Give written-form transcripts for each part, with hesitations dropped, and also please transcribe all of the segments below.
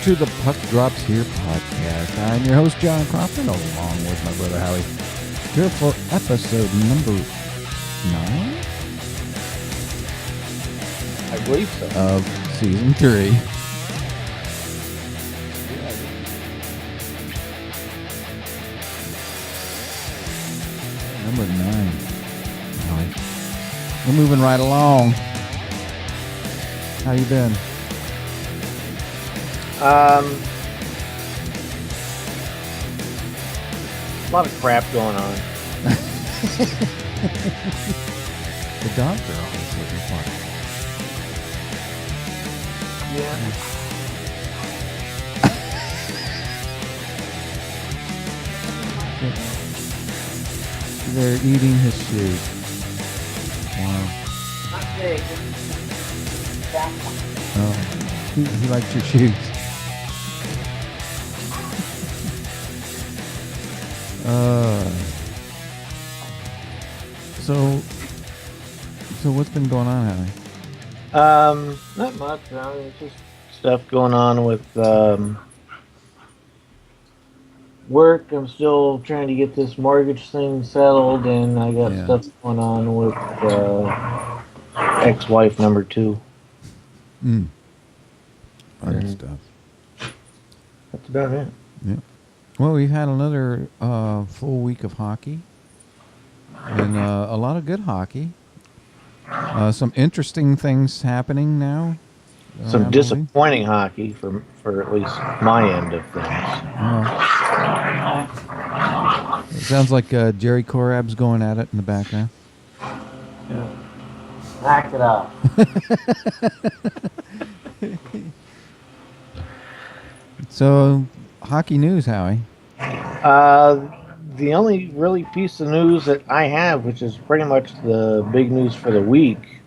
to the Puck Drops Here podcast. I'm your host, John Crawford, along with my brother Howie, here for episode number 9? I believe so. Of season 3. Number 9. Howie. We're moving right along. How you been? A lot of crap going on. The dogs are always looking fun. Yeah. They're eating his shoes. Wow. Not big. Oh, he likes your shoes. So what's been going on, Howie? Not much. It's just stuff going on with work. I'm still trying to get this mortgage thing settled, and I got stuff going on with ex-wife number 2. Other stuff. That's about it. Yeah. Well, we've had another full week of hockey, and a lot of good hockey. Some interesting things happening now. Some disappointing hockey for at least my end of things. It sounds like Jerry Korab's going at it in the background. Yeah. Knock it off. So, hockey news, Howie. The only really piece of news that I have, which is pretty much the big news for the week,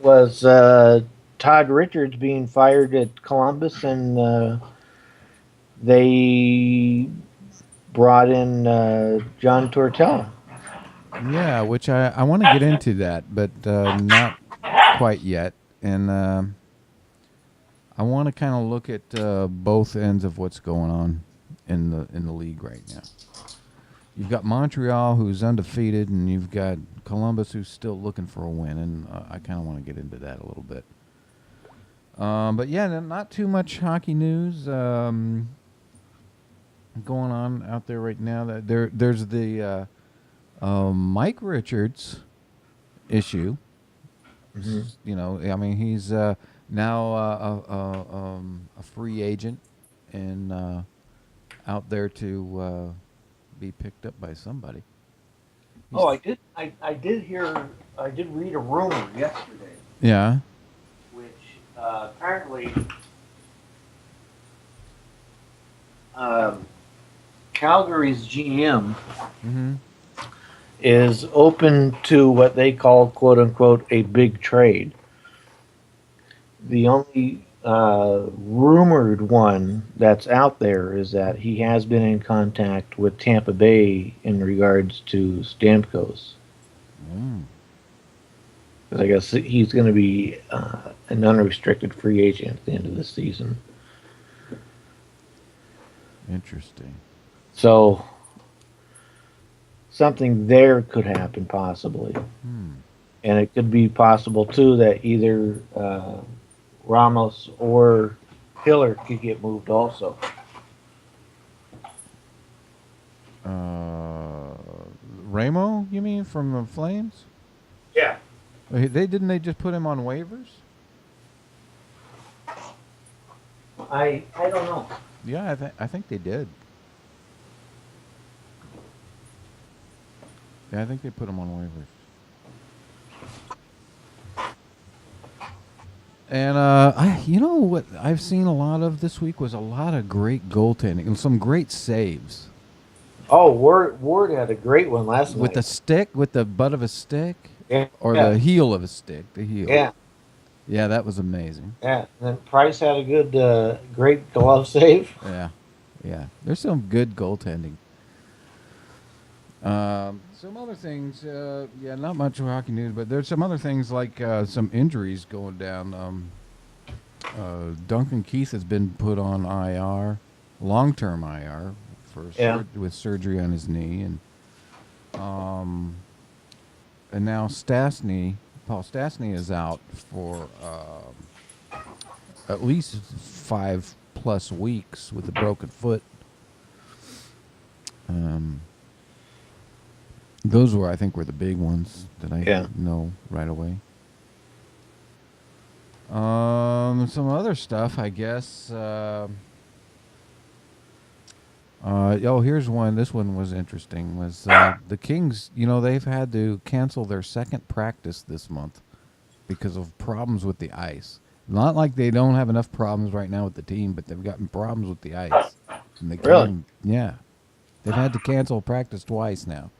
was Todd Richards being fired at Columbus, and they brought in John Tortorella. Yeah, which I want to get into that, but not quite yet. And I want to kind of look at both ends of what's going on in the league right now. You've got Montreal, who's undefeated, and you've got Columbus, who's still looking for a win. And I kind of want to get into that a little bit. But yeah, not too much hockey news going on out there right now. There's the Mike Richards issue. Mm-hmm. You know, I mean, he's now a free agent and out there to be picked up by somebody. I did read a rumor yesterday. Yeah. Which apparently Calgary's GM is open to what they call, quote unquote, a big trade. The only rumored one that's out there is that he has been in contact with Tampa Bay in regards to Stamkos. Because I guess he's going to be an unrestricted free agent at the end of the season. Interesting. So something there could happen possibly. And it could be possible too that either Ramos or Hiller could get moved also. Ramo, you mean, from the Flames? Yeah. They just put him on waivers? I don't know. Yeah, I think they did. Yeah, I think they put him on waivers. And you know what I've seen a lot of this week was a lot of great goaltending and some great saves. Oh, Ward had a great one last night. With the stick, with the butt of a stick? Yeah. Or the heel of a stick, the heel. Yeah. Yeah, that was amazing. Yeah, and then Price had a good, great glove save. Yeah. There's some good goaltending. So some other things. Not much hockey news, but there's some other things like some injuries going down. Duncan Keith has been put on IR, long-term IR, with surgery on his knee, and now Paul Stastny is out for at least 5+ weeks with a broken foot. Those I think were the big ones that I know right away. Some other stuff, I guess. Here's one. This one was interesting. Was the Kings? They've had to cancel their second practice this month because of problems with the ice. Not like they don't have enough problems right now with the team, but they've gotten problems with the ice. And they really? Yeah. They've had to cancel practice twice now.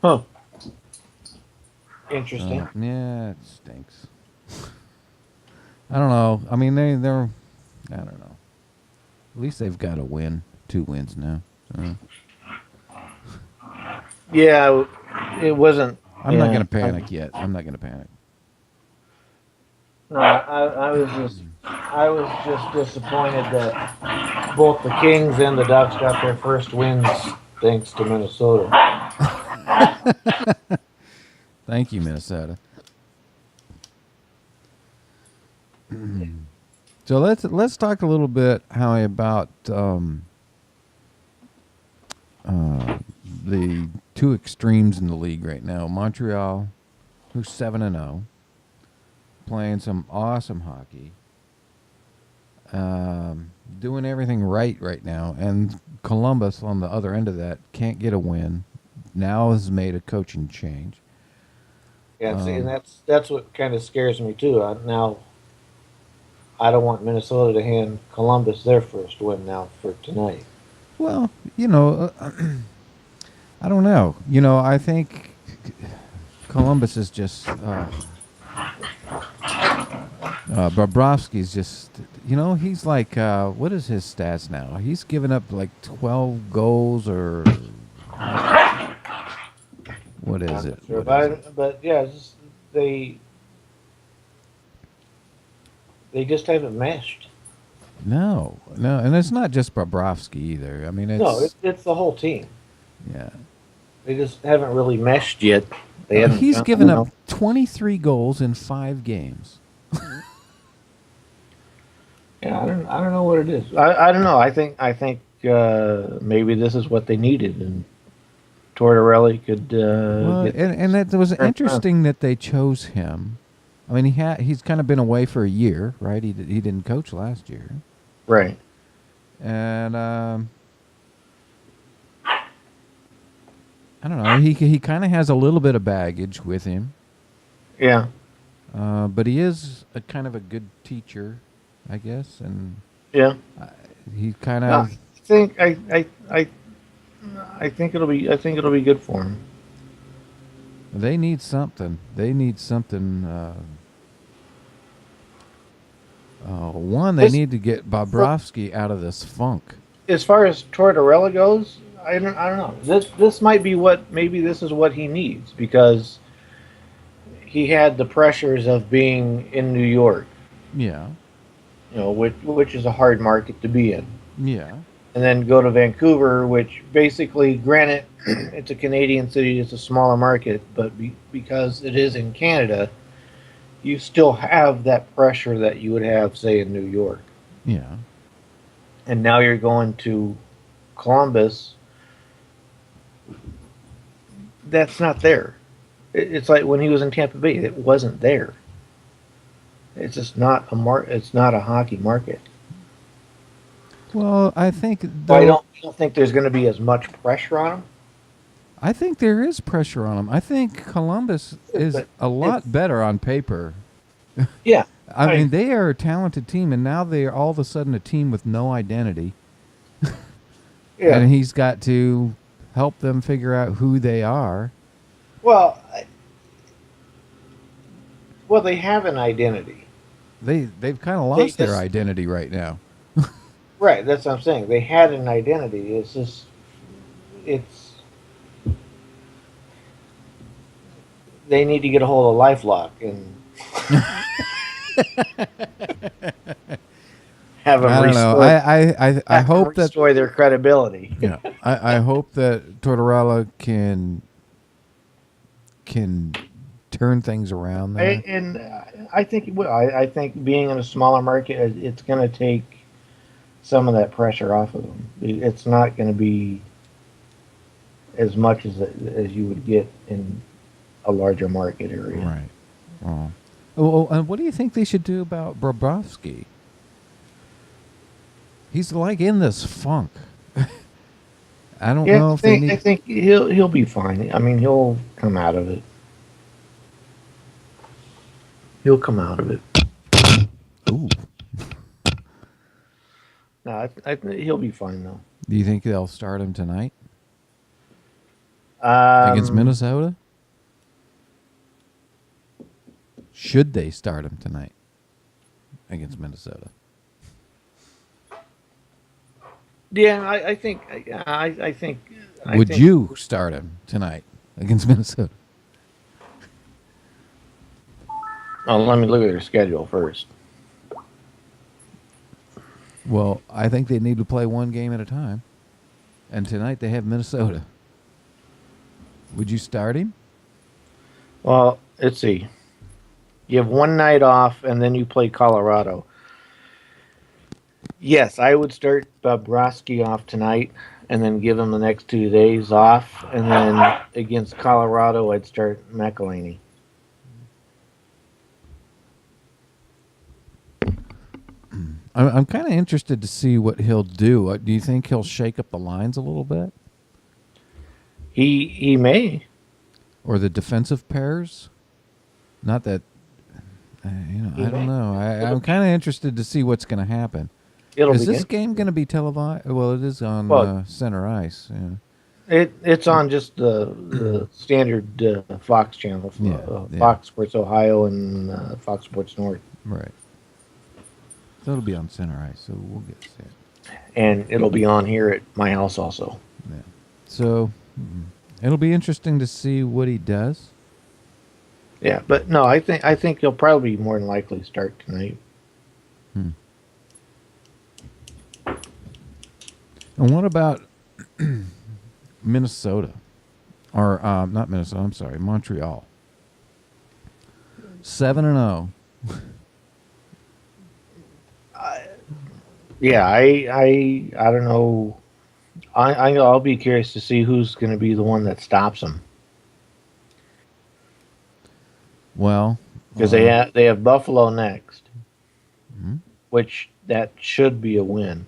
Huh. Interesting. Yeah, it stinks. I don't know. I mean, they're. I don't know. At least they've got a win. 2 wins now. So. Yeah, it wasn't. I'm not going to panic yet. I'm not going to panic. No, I was just disappointed that both the Kings and the Ducks got their first wins thanks to Minnesota. Thank you, Minnesota. So let's talk a little bit, Howie, about the two extremes in the league right now. Montreal, who's 7-0, playing some awesome hockey, doing everything right now, and Columbus on the other end of that can't get a win. Now has made a coaching change. Yeah, see, and that's what kind of scares me too. Now, I don't want Minnesota to hand Columbus their first win now for tonight. Well, I don't know. I think Columbus is just Bobrovsky's just. He's like what is his stats now? He's given up like 12 goals or. What is it? Sure, but yeah, they just haven't meshed. No, and it's not just Bobrovsky either. I mean, it's the whole team. Yeah, they just haven't really meshed yet. He's given up 23 goals in 5 games. Yeah, I don't know what it is. I don't know. I think maybe this is what they needed, and Tortorella could. And that was interesting that they chose him. I mean, he's kind of been away for a year, right? He didn't coach last year, right? And I don't know. He kind of has a little bit of baggage with him. Yeah. But he is a kind of a good teacher, I guess, and yeah, he kind of. I think it'll be good for him. They need something. They need something. They need to get Bobrovsky out of this funk. As far as Tortorella goes, I don't know. This might be maybe this is what he needs, because he had the pressures of being in New York. Yeah. Which is a hard market to be in. Yeah. And then go to Vancouver, which basically, granted, it's a Canadian city, it's a smaller market, but because it is in Canada, you still have that pressure that you would have, say, in New York. Yeah. And now you're going to Columbus. That's not there. It's like when he was in Tampa Bay, it wasn't there. It's just not it's not a hockey market. Well, I think I don't think there's going to be as much pressure on him. I think there is pressure on him. I think Columbus is a lot better on paper. Yeah. I mean, they are a talented team, and now they are all of a sudden a team with no identity. Yeah. And he's got to help them figure out who they are. Well, they have an identity. They've kind of lost their identity right now. Right, that's what I'm saying. They had an identity. It's just, they need to get a hold of LifeLock and have them I don't know. restore I hope that restore their credibility. yeah. I hope that Tortorella can turn things around there. I think it will. I think being in a smaller market, it's going to take some of that pressure off of them. It's not going to be as much as you would get in a larger market area. Right. Oh, and what do you think they should do about Bobrovsky? He's like in this funk. I don't know if they need. I think he'll be fine. I mean, he'll come out of it. He'll come out of it. Ooh. No, he'll be fine though. Do you think they'll start him tonight against Minnesota? Should they start him tonight against Minnesota? Yeah, I think. I think. Would you start him tonight against Minnesota? Oh, let me look at their schedule first. Well, I think they need to play one game at a time. And tonight they have Minnesota. Would you start him? Well, let's see. You have one night off, and then you play Colorado. Yes, I would start Bobrovsky off tonight, and then give him the next 2 days off, and then against Colorado, I'd start McElhinney. I'm kind of interested to see what he'll do. Do you think he'll shake up the lines a little bit? He may. Or the defensive pairs? Not that, I don't know. I'm kind of interested to see what's going to happen. Is this game going to be televised? Well, it is on center ice. Yeah. It's on just the standard Fox channel, Fox Sports Ohio and Fox Sports North. Right. So it'll be on center ice, so we'll get to see it. And it'll be on here at my house also. Yeah. So it'll be interesting to see what he does. Yeah, but no, I think he'll probably more than likely start tonight. And what about Minnesota? Or not Minnesota, I'm sorry, Montreal. 7-0. Yeah, I don't know. I'll be curious to see who's going to be the one that stops them. Well, because they have Buffalo next, which that should be a win.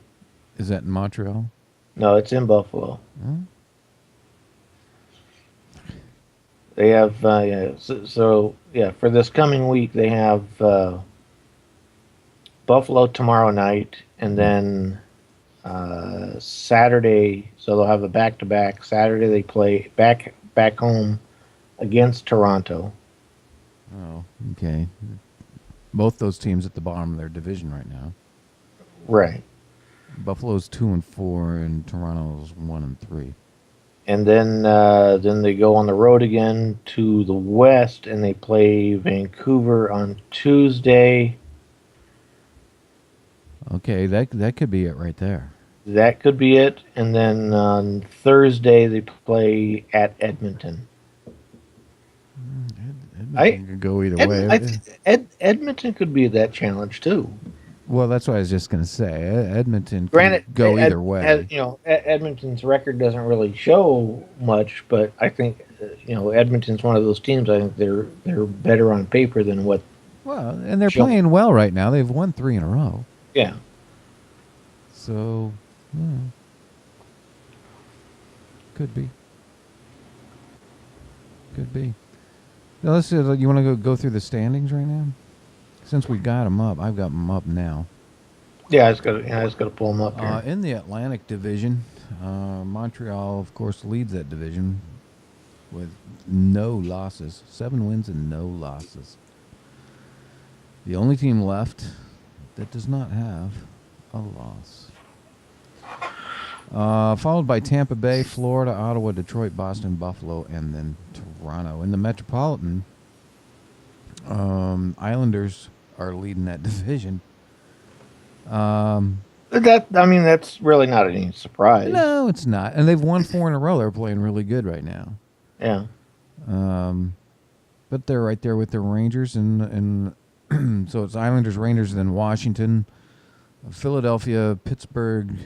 Is that in Montreal? No, it's in Buffalo. They have so for this coming week they have Buffalo tomorrow night, and then Saturday. So they'll have a back-to-back. Saturday they play back home against Toronto. Oh, okay. Both those teams at the bottom of their division right now. Right. Buffalo's 2-4, and Toronto's 1-3. And then they go on the road again to the West, and they play Vancouver on Tuesday. Okay, that could be it right there. That could be it. And then on Thursday they play at Edmonton. Edmonton could go either way. Edmonton could be that challenge too. Well, that's what I was just going to say. Edmonton could go either way. Edmonton's record doesn't really show much, but I think Edmonton's one of those teams. I think they're better on paper than what. Well, and they're playing well right now. They've won 3 in a row. Yeah. So, could be. Could be. Now, let's. You want to go through the standings right now? Since we got them up, I've got them up now. Yeah, I just got to pull them up here. In the Atlantic Division, Montreal, of course, leads that division with no losses, 7 wins and no losses. The only team left that does not have a loss. Followed by Tampa Bay, Florida, Ottawa, Detroit, Boston, Buffalo, and then Toronto. In the Metropolitan, Islanders are leading that division. That's really not any surprise. No, it's not. And they've won 4 in a row. They're playing really good right now. Yeah. But they're right there with the Rangers, and so it's Islanders, Rangers, then Washington, Philadelphia, Pittsburgh,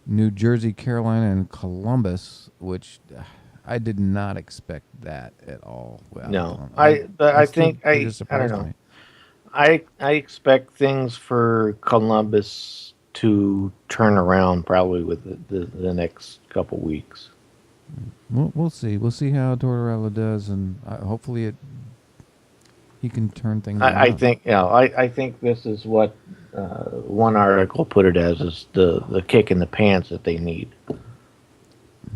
New Jersey, Carolina, and Columbus, which I did not expect that at all. Well, No, I think I don't know. Me. I expect things for Columbus to turn around probably with the next couple weeks. We'll see. We'll see how Tortorella does, and hopefully he can turn things around. I think I think this is what one article put it as is the kick in the pants that they need.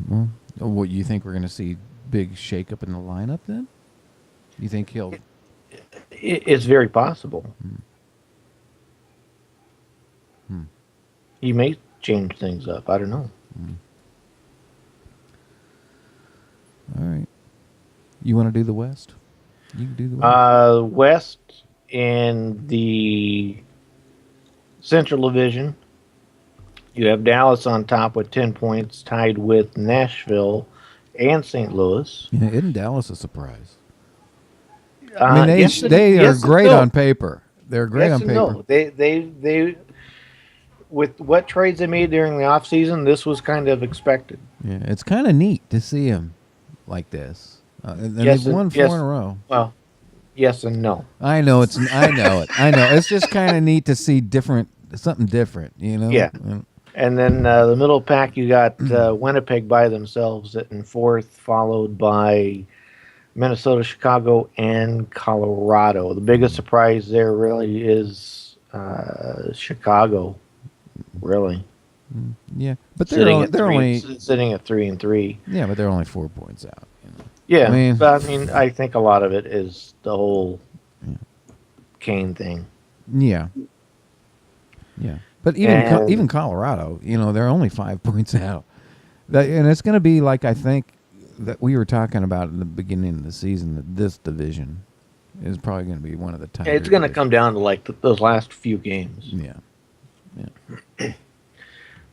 Well, what you think we're going to see big shakeup in the lineup then? You think he'll? It's very possible. He may change things up. I don't know. All right. You want to do the West? You can do the West. West in the Central Division, you have Dallas on top with 10 points, tied with Nashville and St. Louis. Yeah, isn't Dallas a surprise? I mean, they are great on paper. They're great on paper. No. They with what trades they made during the offseason, this was kind of expected. Yeah, it's kind of neat to see them like this. And they've won 4 in a row. Well, yes and no. I know it. It's just kind of neat to see something different, you know? Yeah. And then the middle pack, you got Winnipeg by themselves in 4th, followed by Minnesota, Chicago, and Colorado. The biggest surprise there really is Chicago. Really. Yeah, but they're only sitting at 3-3. Yeah, but they're only 4 points out. You know? Yeah, but I think a lot of it is the whole Kane thing. Yeah. Yeah, but even Colorado, they're only 5 points out. And it's going to be like I think that we were talking about in the beginning of the season that this division is probably going to be one of the tighter. It's going to come down to like those last few games. Yeah.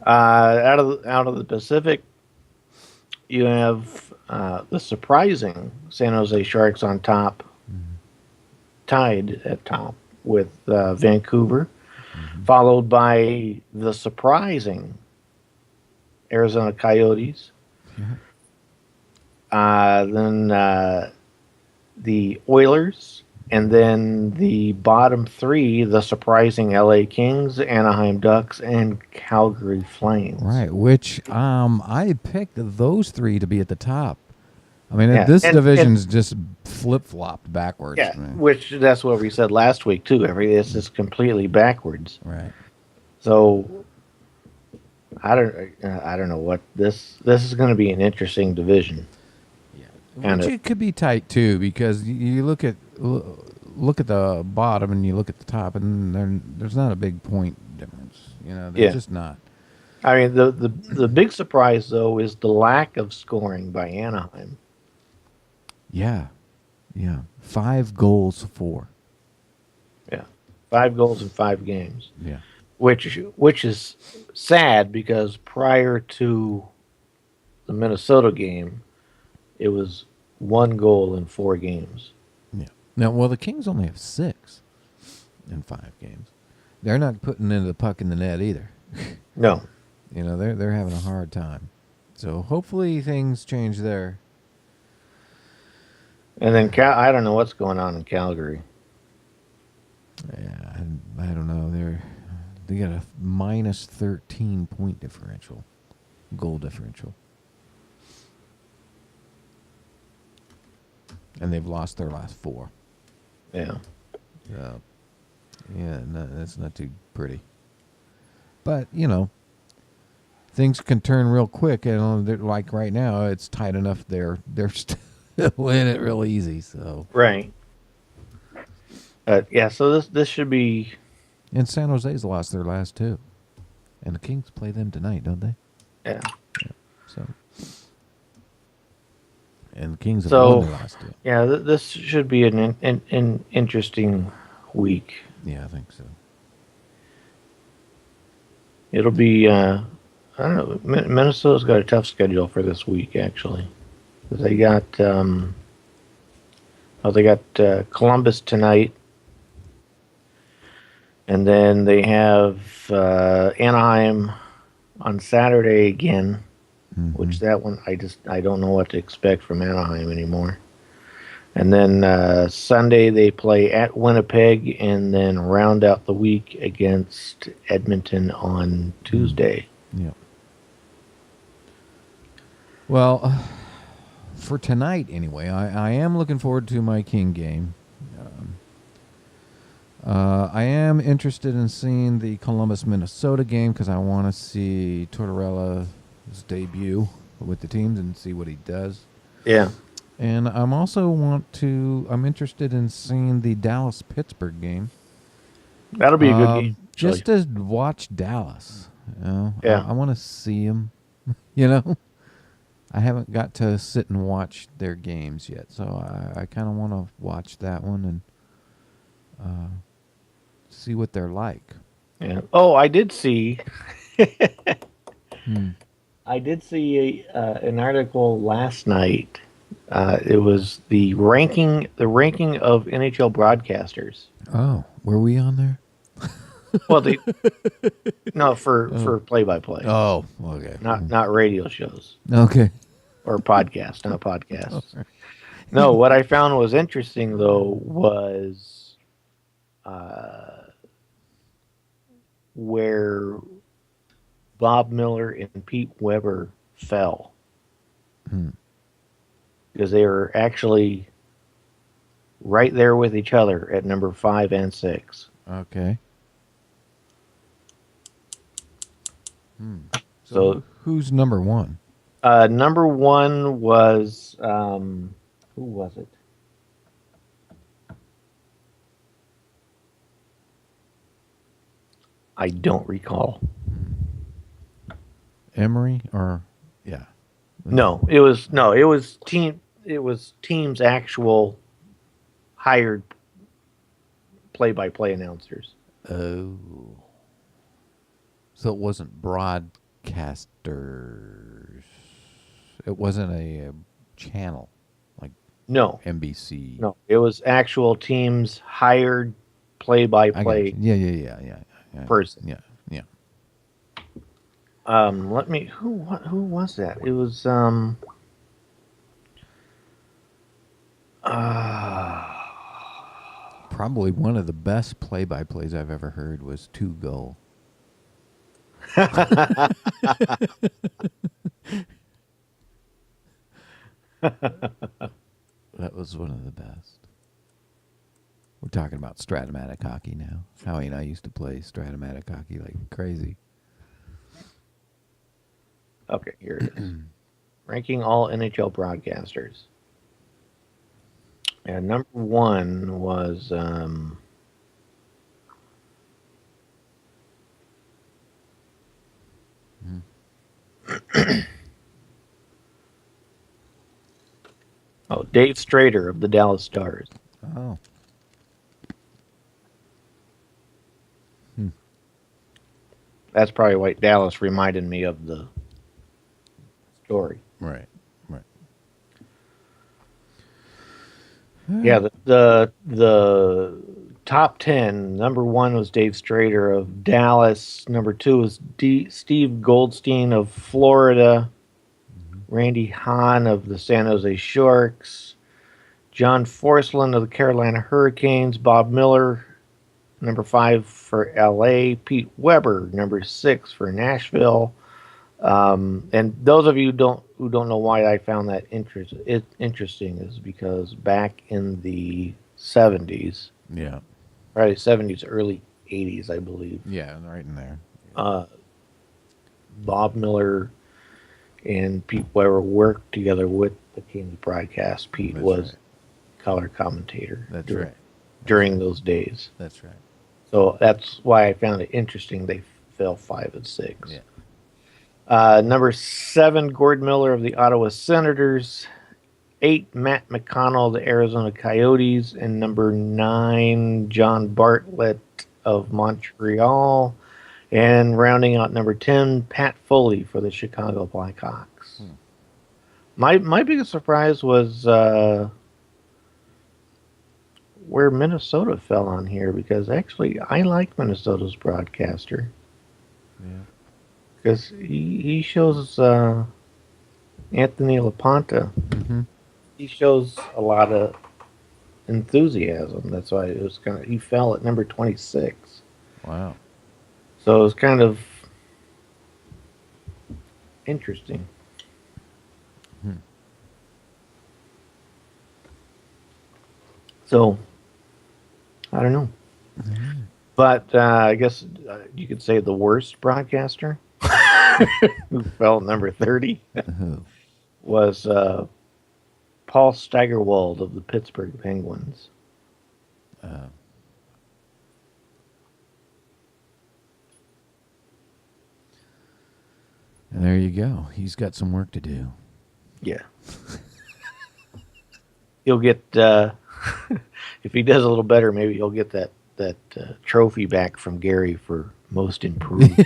Out of the Pacific, you have the surprising San Jose Sharks on top, tied at top with Vancouver, followed by the surprising Arizona Coyotes. Then the Oilers, and then the bottom 3, the surprising LA Kings, Anaheim Ducks, and Calgary Flames. Right, which I picked those 3 to be at the top. I mean, this division's just flip-flopped backwards. Yeah, which that's what we said last week, too. This is completely backwards. Right. So, I don't know what this is going to be an interesting division. And it could be tight too, because you look at the bottom and you look at the top, and there's not a big point difference. There's just not. I mean, the big surprise though is the lack of scoring by Anaheim. Yeah. 5 goals, 4. Yeah, 5 goals in 5 games. Yeah, which is sad because prior to the Minnesota game, it was 1 goal in 4 games. Yeah. Now, the Kings only have 6 in 5 games. They're not putting the puck in the net either. No. They're having a hard time. So hopefully things change there. And then I don't know what's going on in Calgary. Yeah, I don't know. They got a minus 13 point differential, goal differential. And they've lost their last 4. Yeah. No, that's not too pretty. But, things can turn real quick. And like right now, it's tight enough they're still in it real easy. So right. So this should be. And San Jose's lost their last 2. And the Kings play them tonight, don't they? Yeah. So. And the Kings have So, won their last two. yeah, this should be an interesting week. Yeah, I think so. It'll be, I don't know, Minnesota's got a tough schedule for this week, actually. They got, Columbus tonight, and then they have Anaheim on Saturday again, which that one I don't know what to expect from Anaheim anymore. And then Sunday they play at Winnipeg, and then round out the week against Edmonton on Tuesday. Yeah. Well, for tonight anyway, I am looking forward to my King game. I am interested in seeing the Columbus-Minnesota game because I want to see Tortorella's debut with the teams and see what he does. Yeah. And I'm interested in seeing the Dallas-Pittsburgh game. That'll be a good game. Just to watch Dallas. You know? Yeah. I want to see them, you know. I haven't got to sit and watch their games yet, so I kind of want to watch that one and see what they're like. Yeah. Oh, I did see. I did see an article last night. It was the ranking of NHL broadcasters. Oh, were we on there? Well, for play-by-play. Oh, okay. Not radio shows. Okay. Or podcasts, not podcasts. Okay. No, what I found was interesting though was where Bob Miller and Pete Weber fell. Because they were actually right there with each other at number 5 and 6. Okay. So who's number 1? Number 1 was who was it? I don't recall. Emery or yeah. No, it was team's actual hired play-by-play announcers. Oh. So it wasn't broadcasters. It wasn't a channel like NBC. No, it was actual teams hired play-by-play. Yeah. Person. Yeah. Who was that? It was probably one of the best play-by-plays I've ever heard was 2 Goal. That was one of the best. We're talking about Stratomatic hockey now. Howie and I used to play Stratomatic hockey like crazy. Okay, here it is. Ranking all NHL broadcasters. And number 1 was Dave Strader of the Dallas Stars. Oh. That's probably why Dallas reminded me of the story. Right. Yeah, the top 10, number 1 was Dave Strader of Dallas. Number 2 was Steve Goldstein of Florida. Randy Hahn of the San Jose Sharks. John Forslund of the Carolina Hurricanes. Bob Miller, number 5 for LA. Pete Weber, number 6 for Nashville. And those of you who don't know why I found that interesting is because back in the 70s, right, 70s, early 80s, I believe. Yeah, right in there. Bob Miller and Pete Weber worked together with the Kings broadcast. Pete was color commentator. That's right. During those days. That's right. So that's why I found it interesting they fell 5 and 6. Yeah. Number 7, Gord Miller of the Ottawa Senators. 8, Matt McConnell, the Arizona Coyotes, and number 9, John Bartlett of Montreal, and rounding out number 10, Pat Foley for the Chicago Blackhawks. My biggest surprise was where Minnesota fell on here, because actually I like Minnesota's broadcaster. Yeah. Because he shows Anthony LaPonta. Mm-hmm. He shows a lot of enthusiasm. That's why it was he fell at number 26. Wow. So it was kind of interesting. So I don't know. But I guess you could say the worst broadcaster who fell at number 30 was Paul Steigerwald of the Pittsburgh Penguins. And there you go. He's got some work to do. Yeah. He'll get, if he does a little better, maybe he'll get that trophy back from Gary for most improved.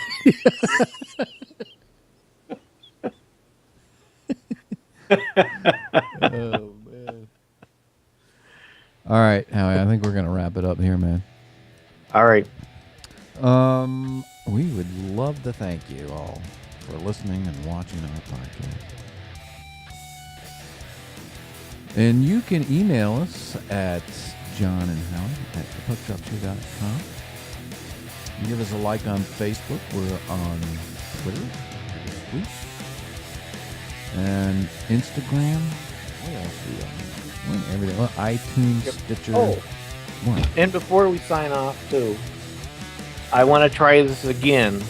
Oh, man. All right, Howie, I think we're going to wrap it up here, man. All right. We would love to thank you all for listening and watching our podcast. And you can email us at Jon and Howie at thepuckdropshow.com. Give us a like on Facebook. We're on Twitter. Tweet. And Instagram. What else are we on? We're on everything. Well, iTunes, Yep. Stitcher. Oh. What? And before we sign off, too, I want to try this again.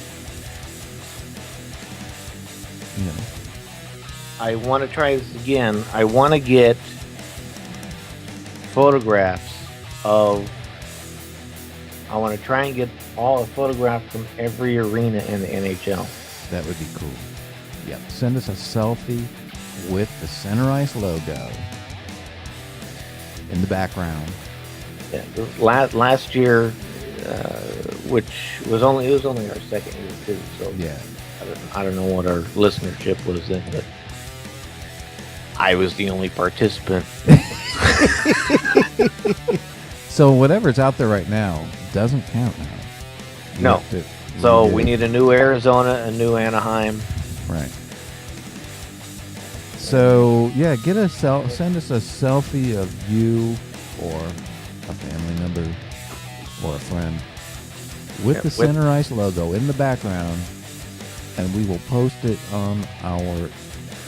Yeah. I want to try this again. I want to get photographs of. I want to try and get all the photographs from every arena in the NHL. That would be cool. Yep. Send us a selfie with the Center Ice logo in the background. Yeah, last year, which was only our second year too. So Yeah. I don't know what our listenership was then, but I was the only participant. So whatever's out there right now doesn't count now. You No. have to So redo we it. need a new Arizona, a new Anaheim. Right. So yeah, send us a selfie of you or a family member or a friend with the Center Ice logo in the background, and we will post it on the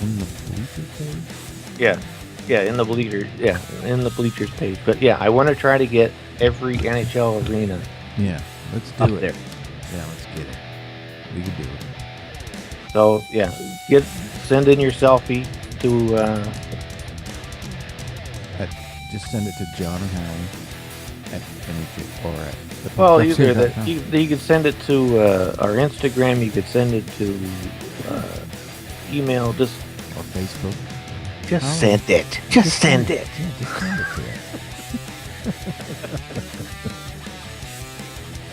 Bleachers page. Yeah, in the bleachers page. But yeah, I want to try to get every NHL arena Yeah, let's up do it. there. Yeah, let's get it. We can do it. So yeah, send in your selfie to. Just send it to Jon and Howie at NH or at the Well, either puckdropshow.com. you could send it to our Instagram. You could send it to email. Just Facebook. send it. Just send it. Yeah, just send it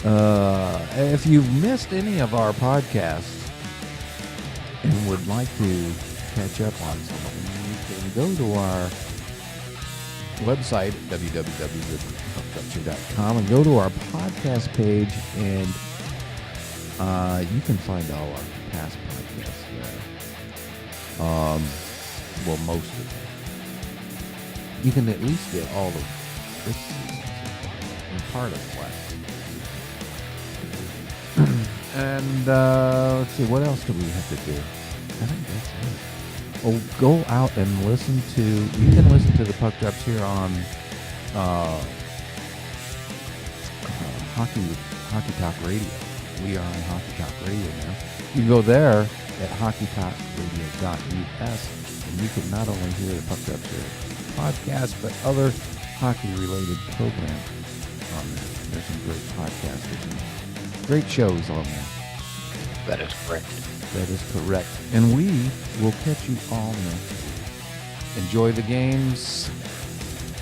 to us. If you've missed any of our podcasts and would like to catch up on something, you can go to our website, www.puckdropshow.com, and go to our podcast page, and you can find all our past podcasts there. Well, most of them. You can at least get all of this season and part of last. And let's see, what else do we have to do? I think that's it. Oh, go out and listen to. You can listen to the Puck Drops here on Hockey Talk Radio. We are on Hockey Talk Radio now. You can go there at hockeytalkradio.us, and you can not only hear the Puck Drops here podcast, but other hockey-related programs on there. There's some great podcasts, there's some great shows on there. That is correct. That is correct. And we will catch you all next week. Enjoy the games.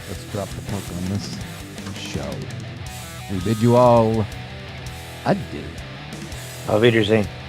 Let's drop the puck on this show. We bid you all adieu. Auf Wiedersehen.